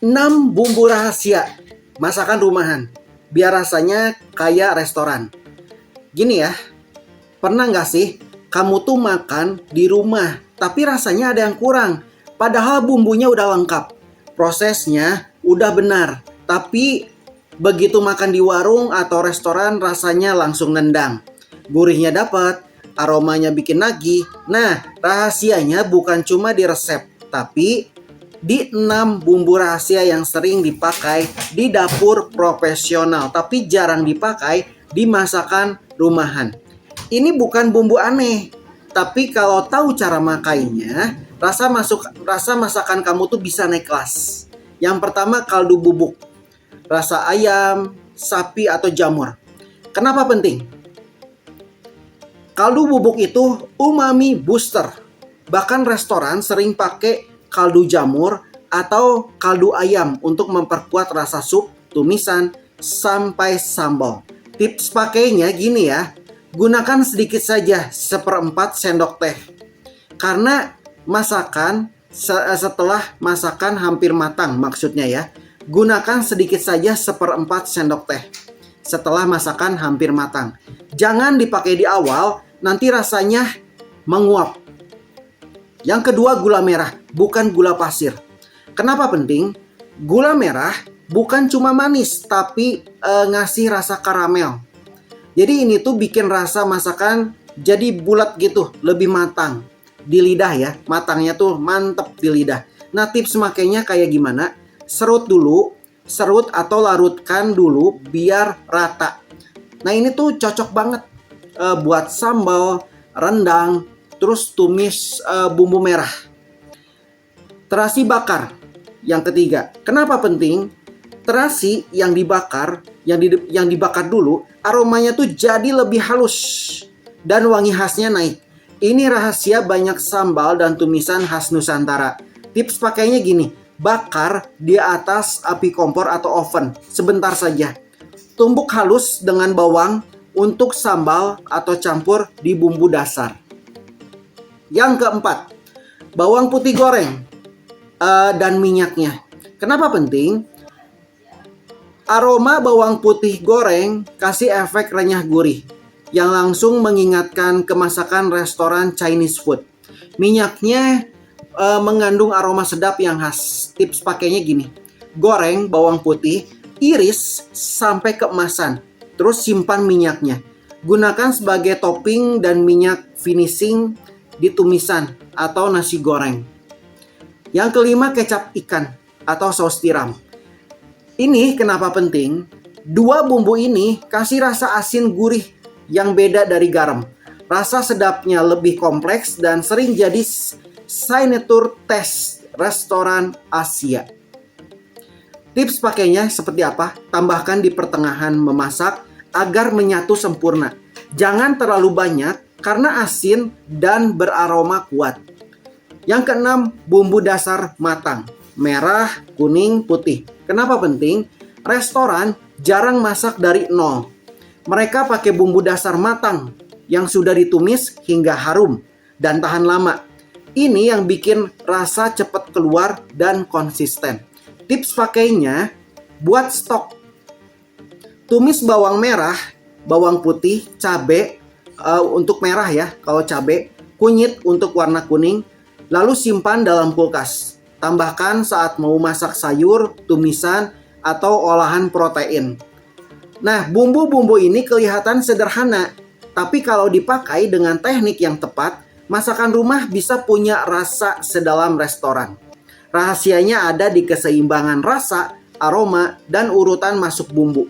6 bumbu rahasia masakan rumahan biar rasanya kayak restoran. Gini ya, pernah nggak sih kamu tuh makan di rumah tapi rasanya ada yang kurang? Padahal bumbunya udah lengkap, prosesnya udah benar, tapi begitu makan di warung atau restoran rasanya langsung nendang. Gurihnya dapat, aromanya bikin nagih. Nah, rahasianya bukan cuma di resep, tapi di 6 bumbu rahasia yang sering dipakai di dapur profesional tapi jarang dipakai di masakan rumahan. Ini bukan bumbu aneh, tapi kalau tahu cara makainya, rasa masakan kamu tuh bisa naik kelas. Yang pertama, kaldu bubuk. Rasa ayam, sapi atau jamur. Kenapa penting? Kaldu bubuk itu umami booster. Bahkan restoran sering pakai kaldu jamur atau kaldu ayam untuk memperkuat rasa sup, tumisan, sampai sambal. Tips pakainya gini ya, gunakan sedikit saja, 1/4 sendok teh. Karena setelah masakan hampir matang maksudnya ya, gunakan sedikit saja 1/4 sendok teh setelah masakan hampir matang. Jangan dipakai di awal, nanti rasanya menguap. Yang kedua, gula merah, bukan gula pasir. Kenapa penting? Gula merah bukan cuma manis, tapi ngasih rasa karamel. Jadi ini tuh bikin rasa masakan jadi bulat gitu, lebih matang di lidah ya. Matangnya tuh mantep di lidah. Nah, tips makainya kayak gimana? Serut atau larutkan dulu biar rata. Nah, ini tuh cocok banget buat sambal, rendang, terus tumis bumbu merah. Terasi bakar yang ketiga. Kenapa penting? Terasi yang dibakar, yang dibakar dulu, aromanya tuh jadi lebih halus dan wangi khasnya naik. Ini rahasia banyak sambal dan tumisan khas Nusantara. Tips pakainya gini, bakar di atas api kompor atau oven sebentar saja. Tumbuk halus dengan bawang untuk sambal atau campur di bumbu dasar. Yang keempat, bawang putih goreng dan minyaknya. Kenapa penting? Aroma bawang putih goreng kasih efek renyah gurih yang langsung mengingatkan kemasakan restoran Chinese food. Minyaknya mengandung aroma sedap yang khas. Tips pakainya gini, goreng bawang putih, iris sampai keemasan, terus simpan minyaknya. Gunakan sebagai topping dan minyak finishing di tumisan atau nasi goreng. Yang kelima, kecap ikan atau saus tiram. Ini kenapa penting? Dua bumbu ini kasih rasa asin gurih yang beda dari garam. Rasa sedapnya lebih kompleks dan sering jadi signature taste restoran Asia. Tips pakainya seperti apa? Tambahkan di pertengahan memasak agar menyatu sempurna. Jangan terlalu banyak karena asin dan beraroma kuat. Yang keenam, bumbu dasar matang. Merah, kuning, putih. Kenapa penting? Restoran jarang masak dari nol. Mereka pakai bumbu dasar matang yang sudah ditumis hingga harum dan tahan lama. Ini yang bikin rasa cepat keluar dan konsisten. Tips pakainya, buat stok. Tumis bawang merah, bawang putih, cabai untuk merah ya kalau cabai, kunyit untuk warna kuning, lalu simpan dalam kulkas. Tambahkan saat mau masak sayur, tumisan, atau olahan protein. Nah, bumbu-bumbu ini kelihatan sederhana, tapi kalau dipakai dengan teknik yang tepat, masakan rumah bisa punya rasa sedalam restoran. Rahasianya ada di keseimbangan rasa, aroma, dan urutan masuk bumbu.